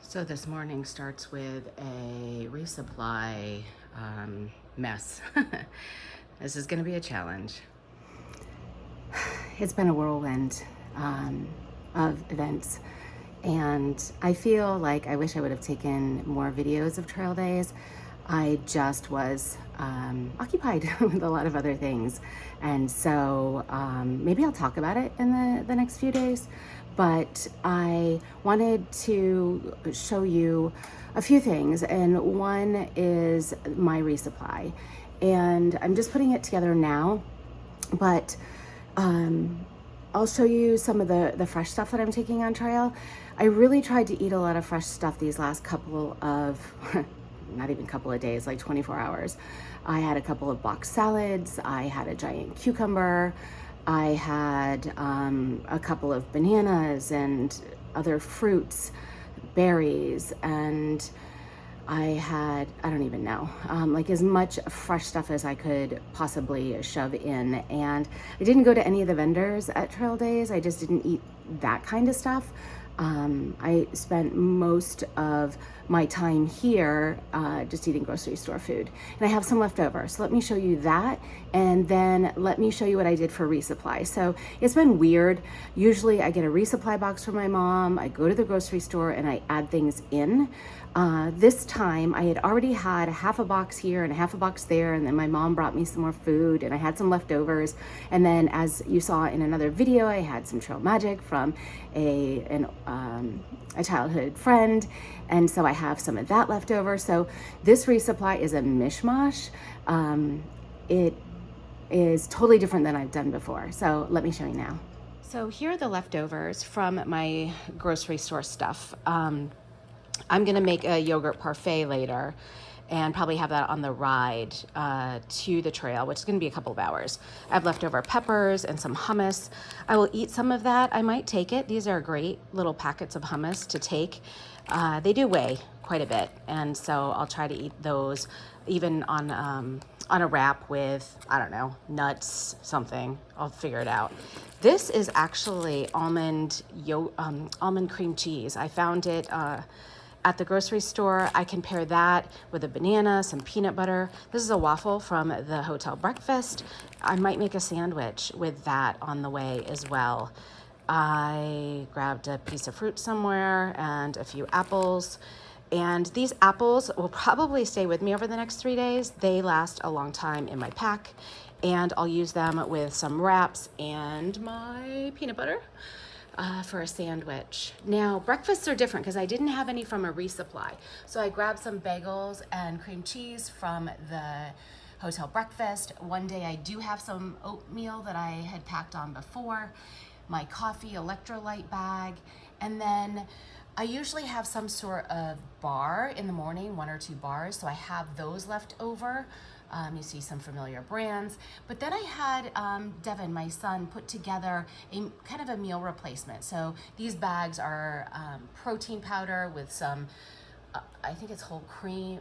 So this morning starts with a resupply mess. This is going to be a challenge. It's been a whirlwind of events, and I feel like I wish I would have taken more videos of trail days. I just was occupied with a lot of other things, and so maybe I'll talk about it in the next few days. But I wanted to show you a few things, and one is my resupply, and I'm just putting it together now, but I'll show you some of the fresh stuff that I'm taking on trail. I really tried to eat a lot of fresh stuff these last couple of not even couple of days, like 24 hours. I had a couple of box salads, I had a giant cucumber, I had a couple of bananas and other fruits, berries, and I had, I don't even know, like as much fresh stuff as I could possibly shove in. And I didn't go to any of the vendors at Trail Days. I just didn't eat that kind of stuff. I spent most of my time here just eating grocery store food. And I have some left over. So let me show you that. And then let me show you what I did for resupply. So it's been weird. Usually I get a resupply box from my mom. I go to the grocery store and I add things in. This time I had already had a half a box here and a half a box there, and then my mom brought me some more food and I had some leftovers. And then, as you saw in another video, I had some Trail Magic from a childhood friend, and so I have some of that left over. So this resupply is a mishmash. It is totally different than I've done before. So let me show you now. So here are the leftovers from my grocery store stuff. I'm gonna make a yogurt parfait later and probably have that on the ride to the trail, which is gonna be a couple of hours. I have leftover peppers and some hummus. I will eat some of that. I might take it. These are great little packets of hummus to take. They do weigh quite a bit, and so I'll try to eat those even on a wrap with, I don't know, nuts, something. I'll figure it out. This is actually almond cream cheese. I found it at the grocery store. I can pair that with a banana, some peanut butter. This is a waffle from the hotel breakfast. I might make a sandwich with that on the way as well. I grabbed a piece of fruit somewhere and a few apples. And these apples will probably stay with me over the next 3 days. They last a long time in my pack, and I'll use them with some wraps and my peanut butter for a sandwich. Now, breakfasts are different because I didn't have any from a resupply. So I grabbed some bagels and cream cheese from the hotel breakfast. One day I do have some oatmeal that I had packed on before, my coffee electrolyte bag, and then I usually have some sort of bar in the morning, 1 or 2 bars, so I have those left over. You see some familiar brands. But then I had Devin, my son, put together a kind of a meal replacement. So these bags are protein powder with some, I think it's whole cream,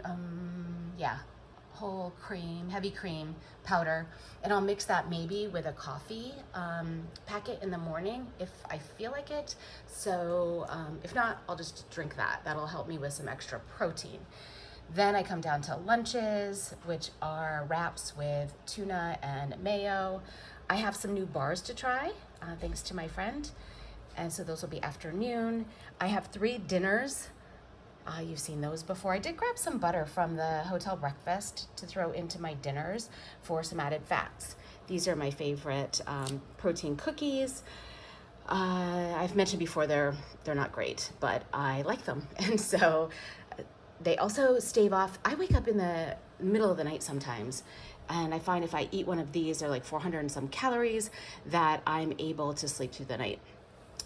whole cream, heavy cream powder, and I'll mix that maybe with a coffee packet in the morning if I feel like it. So if not, I'll just drink that. That'll help me with some extra protein. Then I come down to lunches, which are wraps with tuna and mayo. I have some new bars to try, thanks to my friend. And so those will be afternoon. I have 3 dinners. You've seen those before. I did grab some butter from the hotel breakfast to throw into my dinners for some added fats. These are my favorite protein cookies. I've mentioned before they're not great, but I like them. And so they also stave off. I wake up in the middle of the night sometimes, and I find if I eat one of these, they're like 400 and some calories, that I'm able to sleep through the night.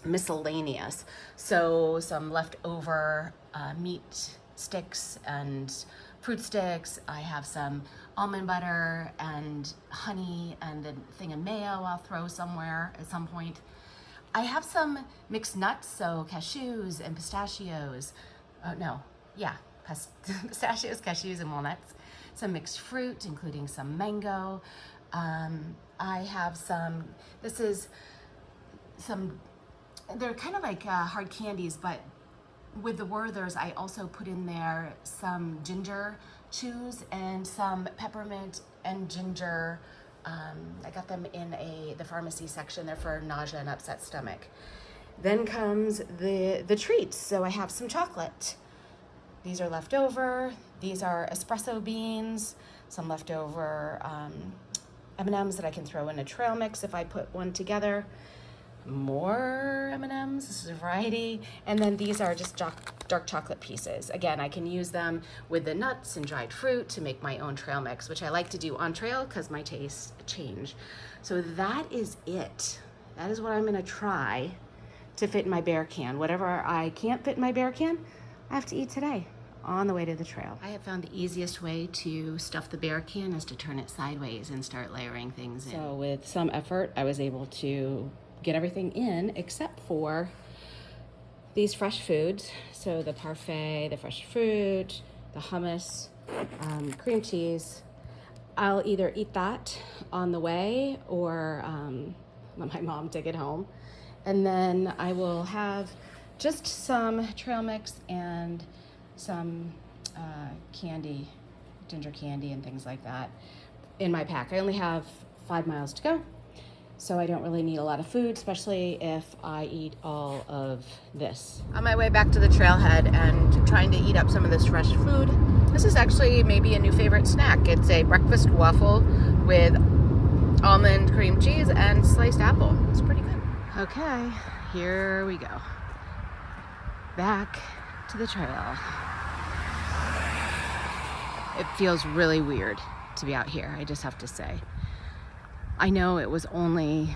Miscellaneous. So some leftover meat sticks and fruit sticks. I have some almond butter and honey and a thing of mayo I'll throw somewhere at some point. I have some mixed nuts, so cashews and pistachios. Pistachios, cashews, and walnuts. Some mixed fruit, including some mango. I have some, they're kind of like hard candies, but with the Werthers, I also put in there some ginger chews and some peppermint and ginger. I got them in the pharmacy section. They're for nausea and upset stomach. Then comes the treats. So I have some chocolate. These are left over. These are espresso beans, some leftover M&Ms that I can throw in a trail mix if I put one together. More M&Ms, this is a variety. And then these are just dark chocolate pieces. Again, I can use them with the nuts and dried fruit to make my own trail mix, which I like to do on trail because my tastes change. So that is it. That is what I'm gonna try to fit in my bear can. Whatever I can't fit in my bear can, I have to eat today on the way to the trail. I have found the easiest way to stuff the bear can is to turn it sideways and start layering things in. So with some effort, I was able to get everything in except for these fresh foods. So the parfait, the fresh fruit, the hummus, cream cheese. I'll either eat that on the way or let my mom take it home. And then I will have just some trail mix and some candy, ginger candy and things like that in my pack. I only have 5 miles to go, so I don't really need a lot of food, especially if I eat all of this. On my way back to the trailhead and trying to eat up some of this fresh food, this is actually maybe a new favorite snack. It's a breakfast waffle with almond cream cheese and sliced apple. It's pretty good. Okay, here we go. Back to the trail. It feels really weird to be out here, I just have to say. I know it was only,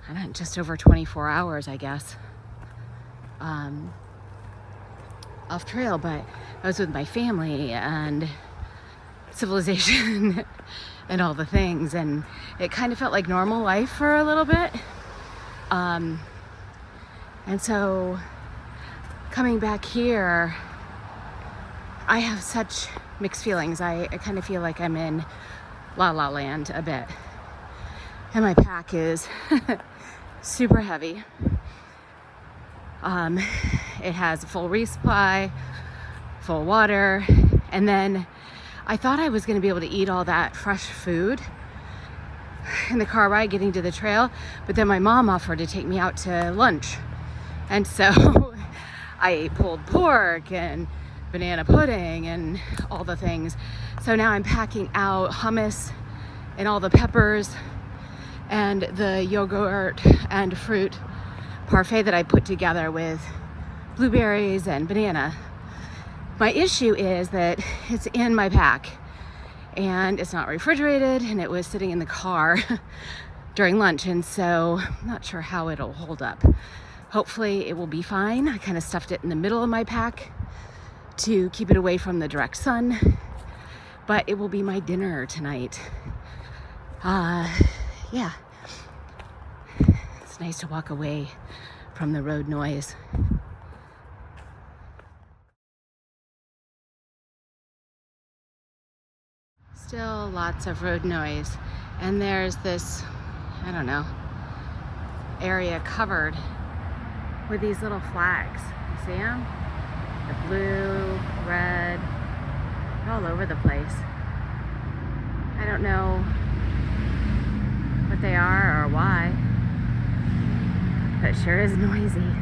I don't know, just over 24 hours, I guess, off trail, but I was with my family and civilization and all the things, and it kind of felt like normal life for a little bit. And so coming back here, I have such mixed feelings. I kind of feel like I'm in La La Land a bit. And my pack is super heavy. It has a full resupply, full water, and then I thought I was going to be able to eat all that fresh food in the car ride getting to the trail, but then my mom offered to take me out to lunch. And so I ate pulled pork and banana pudding and all the things. So now I'm packing out hummus and all the peppers and the yogurt and fruit parfait that I put together with blueberries and banana. My issue is that it's in my pack and it's not refrigerated, and it was sitting in the car during lunch, and so I'm not sure how it'll hold up. Hopefully it will be fine. I kind of stuffed it in the middle of my pack to keep it away from the direct sun, but it will be my dinner tonight. Yeah, it's nice to walk away from the road noise. Still lots of road noise, and there's this, I don't know, area covered with these little flags. You see them? The blue, red, they're all over the place. I don't know what they are or why, but it sure is noisy.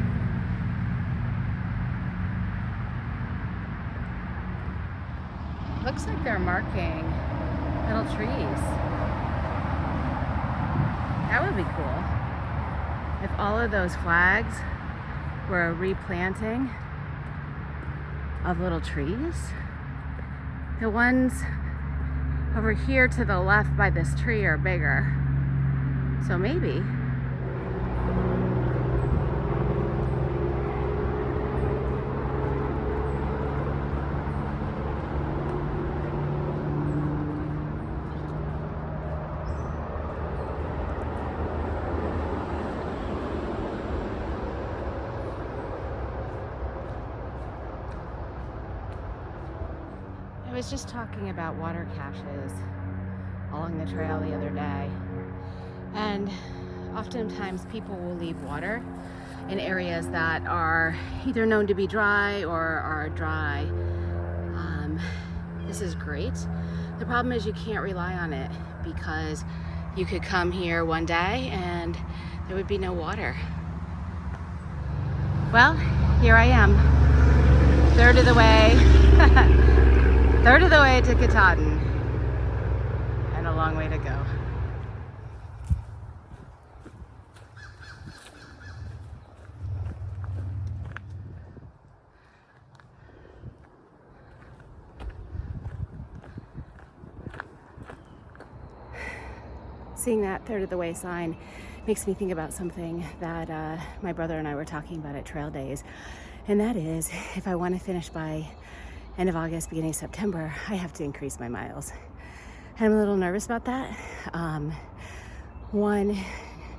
Looks like they're marking little trees. That would be cool if all of those flags were a replanting of little trees. The ones over here to the left by this tree are bigger, so maybe. I was just talking about water caches along the trail the other day, and oftentimes people will leave water in areas that are either known to be dry or are dry. This is great. The problem is you can't rely on it because you could come here one day and there would be no water. Well, here I am, third of the way, third of the way to Katahdin, and a long way to go. Seeing that third of the way sign makes me think about something that my brother and I were talking about at Trail Days, and that is if I want to finish by end of August, beginning of September, I have to increase my miles. And I'm a little nervous about that. One,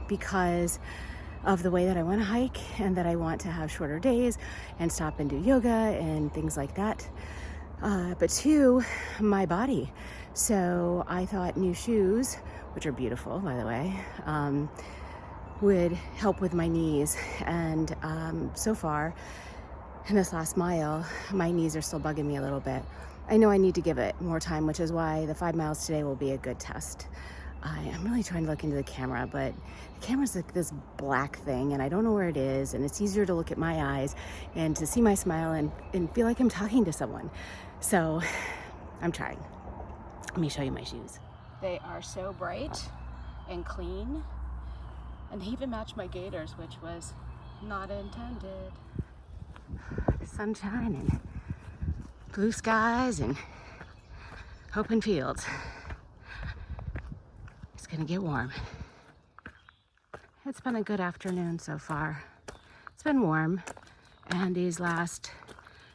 because of the way that I want to hike and that I want to have shorter days and stop and do yoga and things like that. But two, my body. So I thought new shoes, which are beautiful, by the way, would help with my knees. And so far, in this last mile, my knees are still bugging me a little bit. I know I need to give it more time, which is why the 5 miles today will be a good test. I'm really trying to look into the camera, but the camera's like this black thing, and I don't know where it is, and it's easier to look at my eyes and to see my smile and feel like I'm talking to someone. So I'm trying. Let me show you my shoes. They are so bright and clean, and they even match my gaiters, which was not intended. Sunshine and blue skies and open fields. It's gonna get warm. It's been a good afternoon so far. It's been warm, and these last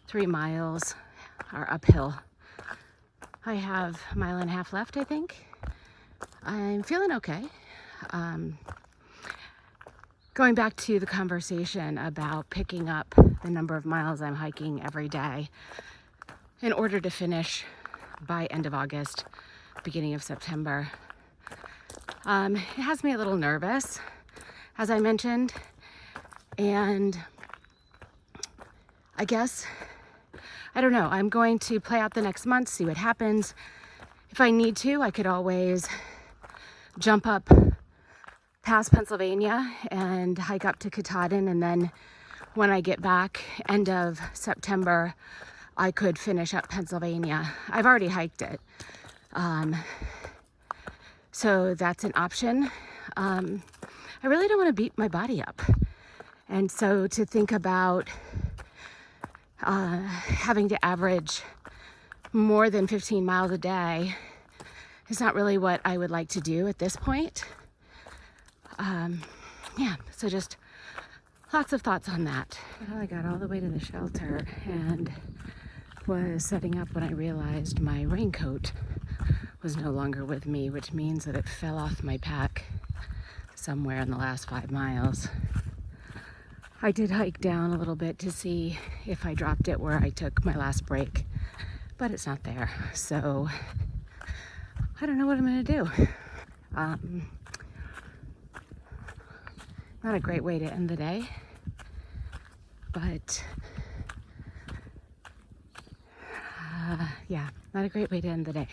3 miles are uphill. I have a mile and a half left, I think. I'm feeling okay. Going back to the conversation about picking up the number of miles I'm hiking every day in order to finish by end of August, beginning of September. It has me a little nervous, as I mentioned, and I guess, I don't know, I'm going to play out the next month, see what happens. If I need to, I could always jump up past Pennsylvania and hike up to Katahdin, and then when I get back end of September, I could finish up Pennsylvania. I've already hiked it. So that's an option. I really don't want to beat my body up. And so to think about having to average more than 15 miles a day is not really what I would like to do at this point. Yeah, so just lots of thoughts on that. Well, I got all the way to the shelter and was setting up when I realized my raincoat was no longer with me, which means that it fell off my pack somewhere in the last 5 miles. I did hike down a little bit to see if I dropped it where I took my last break, but it's not there. So I don't know what I'm gonna do. Not a great way to end the day, but yeah, not a great way to end the day.